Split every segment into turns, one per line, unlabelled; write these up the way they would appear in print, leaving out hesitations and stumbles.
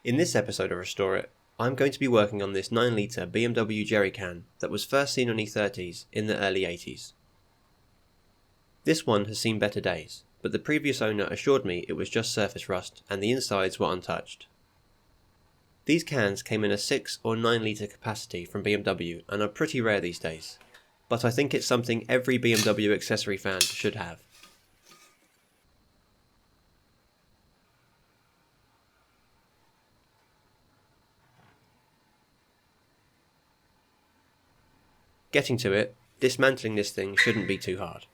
In this episode of Restore It, I'm going to be working on this 9 litre BMW jerry can that was first seen on E30s in the early 80s. This one has seen better days, but the previous owner assured me it was just surface rust and the insides were untouched. These cans came in a 6 or 9 litre capacity from BMW and are pretty rare these days, but I think it's something every BMW accessory fan should have. Getting to it, dismantling this thing shouldn't be too hard.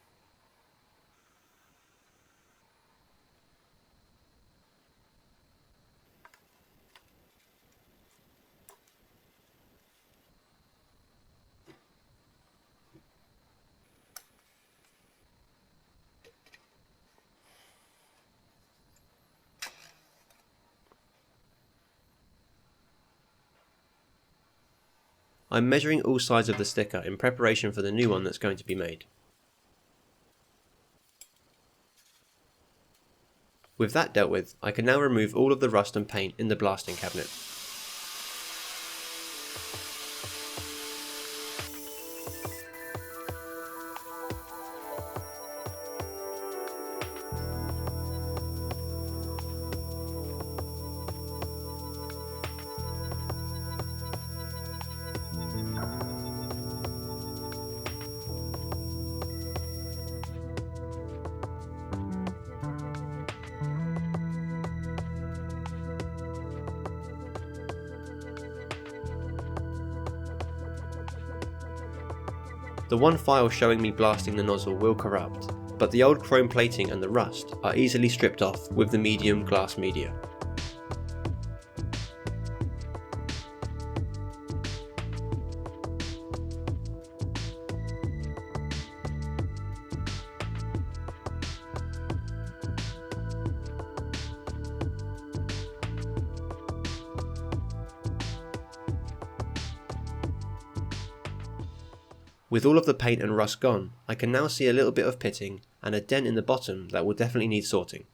I'm measuring all sides of the sticker in preparation for the new one that's going to be made. With that dealt with, I can now remove all of the rust and paint in the blasting cabinet. The one file showing me blasting the nozzle will corrupt, but the old chrome plating and the rust are easily stripped off with the medium glass media. With all of the paint and rust gone, I can now see a little bit of pitting and a dent in the bottom that will definitely need sorting.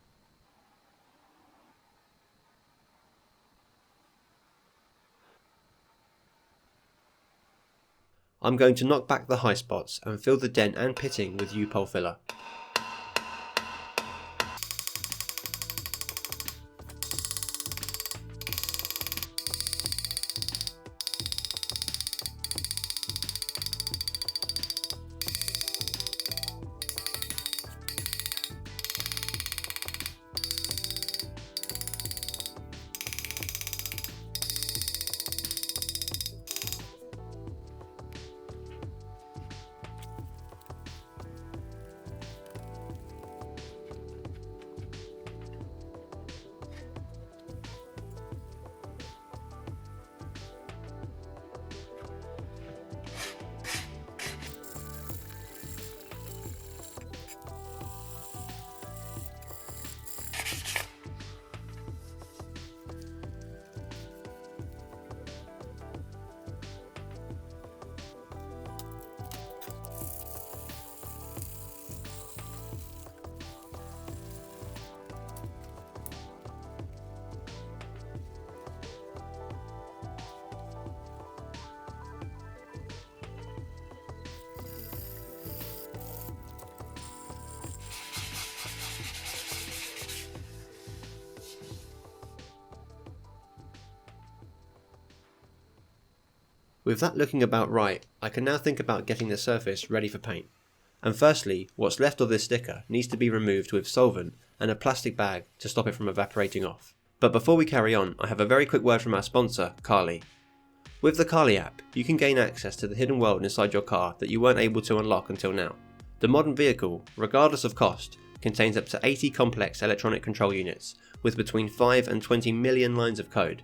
I'm going to knock back the high spots and fill the dent and pitting with U-Pol filler. With that looking about right, I can now think about getting the surface ready for paint. And firstly, what's left of this sticker needs to be removed with solvent and a plastic bag to stop it from evaporating off. But before we carry on, I have a very quick word from our sponsor, Carly. With the Carly app, you can gain access to the hidden world inside your car that you weren't able to unlock until now. The modern vehicle, regardless of cost, contains up to 80 complex electronic control units with between 5 and 20 million lines of code.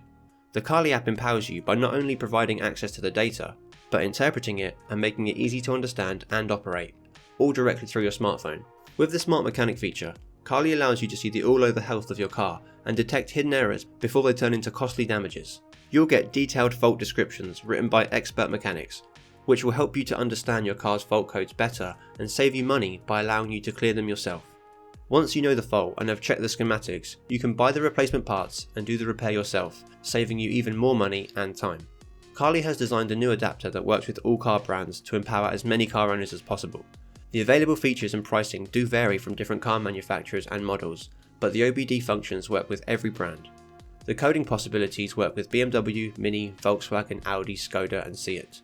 The Carly app empowers you by not only providing access to the data, but interpreting it and making it easy to understand and operate, all directly through your smartphone. With the Smart Mechanic feature, Carly allows you to see the all-over health of your car and detect hidden errors before they turn into costly damages. You'll get detailed fault descriptions written by expert mechanics, which will help you to understand your car's fault codes better and save you money by allowing you to clear them yourself. Once you know the fault and have checked the schematics, you can buy the replacement parts and do the repair yourself, saving you even more money and time. Carly has designed a new adapter that works with all car brands to empower as many car owners as possible. The available features and pricing do vary from different car manufacturers and models, but the OBD functions work with every brand. The coding possibilities work with BMW, Mini, Volkswagen, Audi, Skoda and Seat.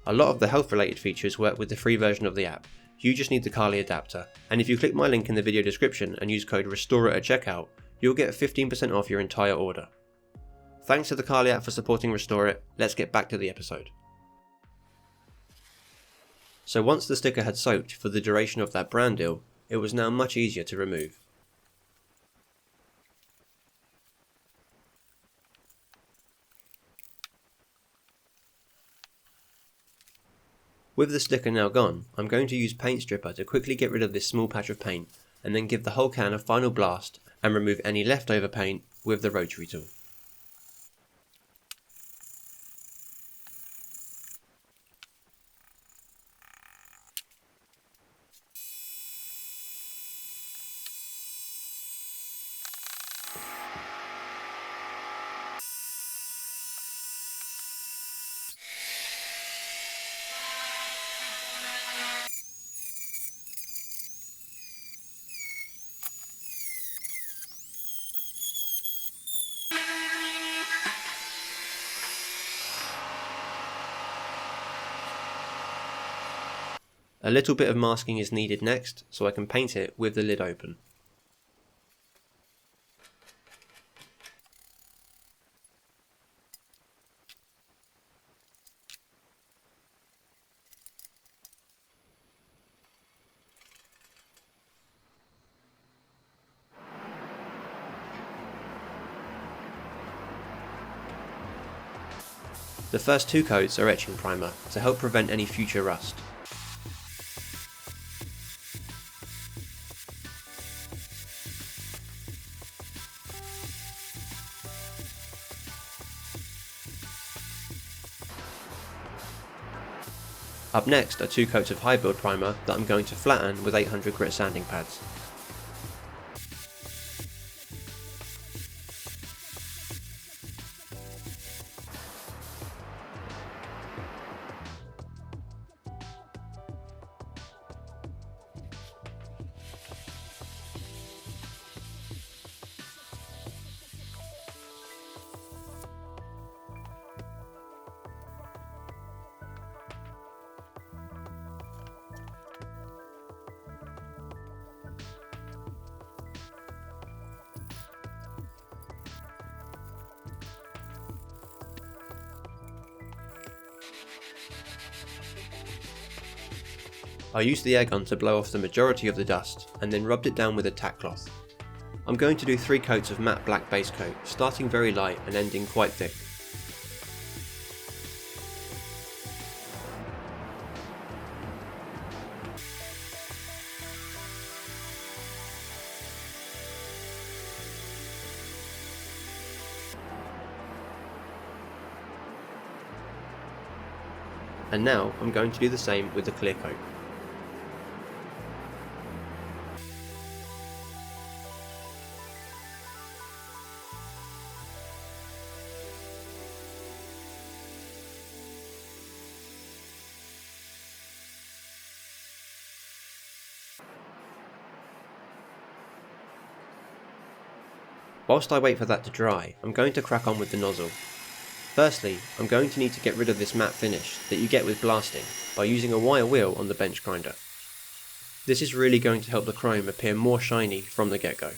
A lot of the health related features work with the free version of the app. You just need the Carly adapter, and if you click my link in the video description and use code RESTOREIT at checkout, you'll get 15% off your entire order. Thanks to the Carly app for supporting Restore It. Let's get back to the episode. So once the sticker had soaked for the duration of that brand deal, it was now much easier to remove. With the sticker now gone, I'm going to use Paint Stripper to quickly get rid of this small patch of paint and then give the whole can a final blast and remove any leftover paint with the rotary tool. A little bit of masking is needed next, so I can paint it with the lid open. The first two coats are etching primer to help prevent any future rust. Up next are two coats of high build primer that I'm going to flatten with 800 grit sanding pads. I used the air gun to blow off the majority of the dust and then rubbed it down with a tack cloth. I'm going to do 3 coats of matte black base coat, starting very light and ending quite thick. And now I'm going to do the same with the clear coat. Whilst I wait for that to dry, I'm going to crack on with the nozzle. Firstly, I'm going to need to get rid of this matte finish that you get with blasting by using a wire wheel on the bench grinder. This is really going to help the chrome appear more shiny from the get-go.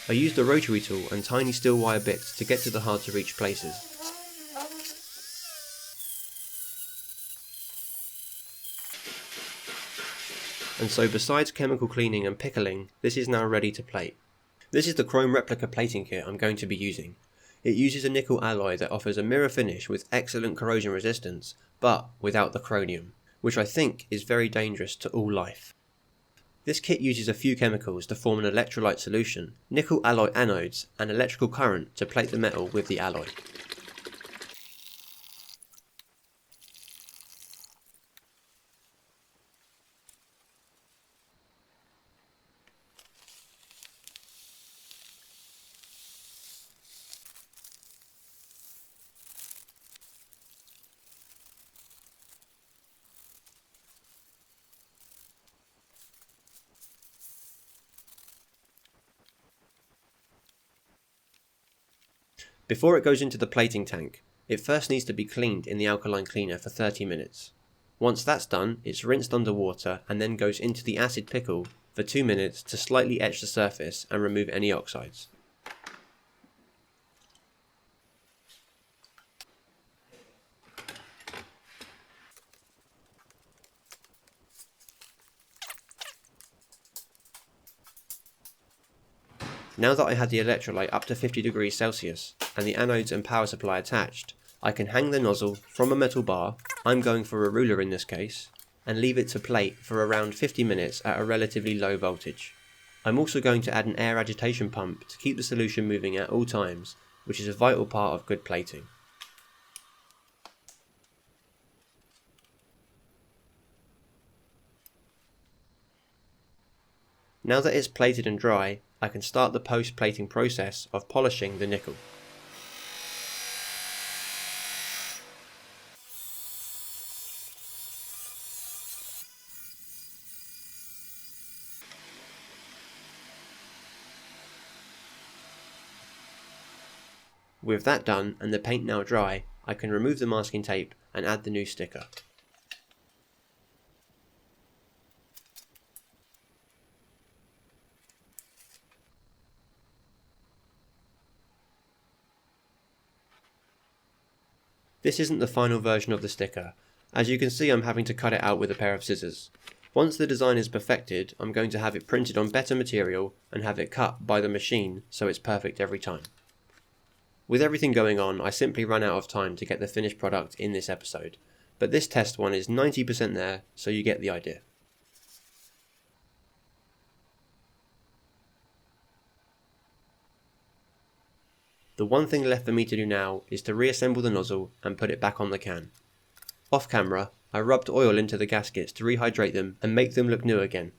I used a rotary tool and tiny steel wire bits to get to the hard to reach places. And so besides chemical cleaning and pickling, this is now ready to plate. This is the chrome replica plating kit I'm going to be using. It uses a nickel alloy that offers a mirror finish with excellent corrosion resistance, but without the chromium, which I think is very dangerous to all life. This kit uses a few chemicals to form an electrolyte solution, nickel alloy anodes, and electrical current to plate the metal with the alloy. Before it goes into the plating tank, it first needs to be cleaned in the alkaline cleaner for 30 minutes. Once that's done, it's rinsed under water and then goes into the acid pickle for 2 minutes to slightly etch the surface and remove any oxides. Now that I had the electrolyte up to 50 degrees Celsius and the anodes and power supply attached, I can hang the nozzle from a metal bar, I'm going for a ruler in this case, and leave it to plate for around 50 minutes at a relatively low voltage. I'm also going to add an air agitation pump to keep the solution moving at all times, which is a vital part of good plating. Now that it's plated and dry, I can start the post-plating process of polishing the nickel. With that done and the paint now dry, I can remove the masking tape and add the new sticker. This isn't the final version of the sticker. As you can see, I'm having to cut it out with a pair of scissors. Once the design is perfected, I'm going to have it printed on better material and have it cut by the machine so it's perfect every time. With everything going on, I simply ran out of time to get the finished product in this episode, but this test one is 90% there, so you get the idea. The one thing left for me to do now is to reassemble the nozzle and put it back on the can. Off camera, I rubbed oil into the gaskets to rehydrate them and make them look new again.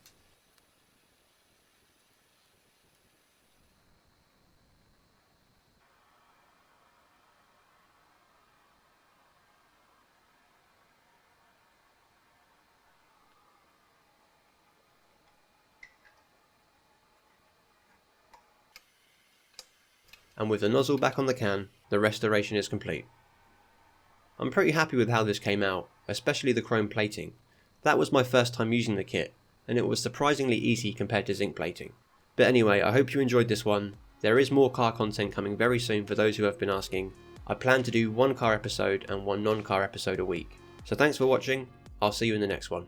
And with the nozzle back on the can, the restoration is complete. I'm pretty happy with how this came out, especially the chrome plating. That was my first time using the kit, and it was surprisingly easy compared to zinc plating. But anyway, I hope you enjoyed this one. There is more car content coming very soon for those who have been asking. I plan to do one car episode and one non-car episode a week. So thanks for watching, I'll see you in the next one.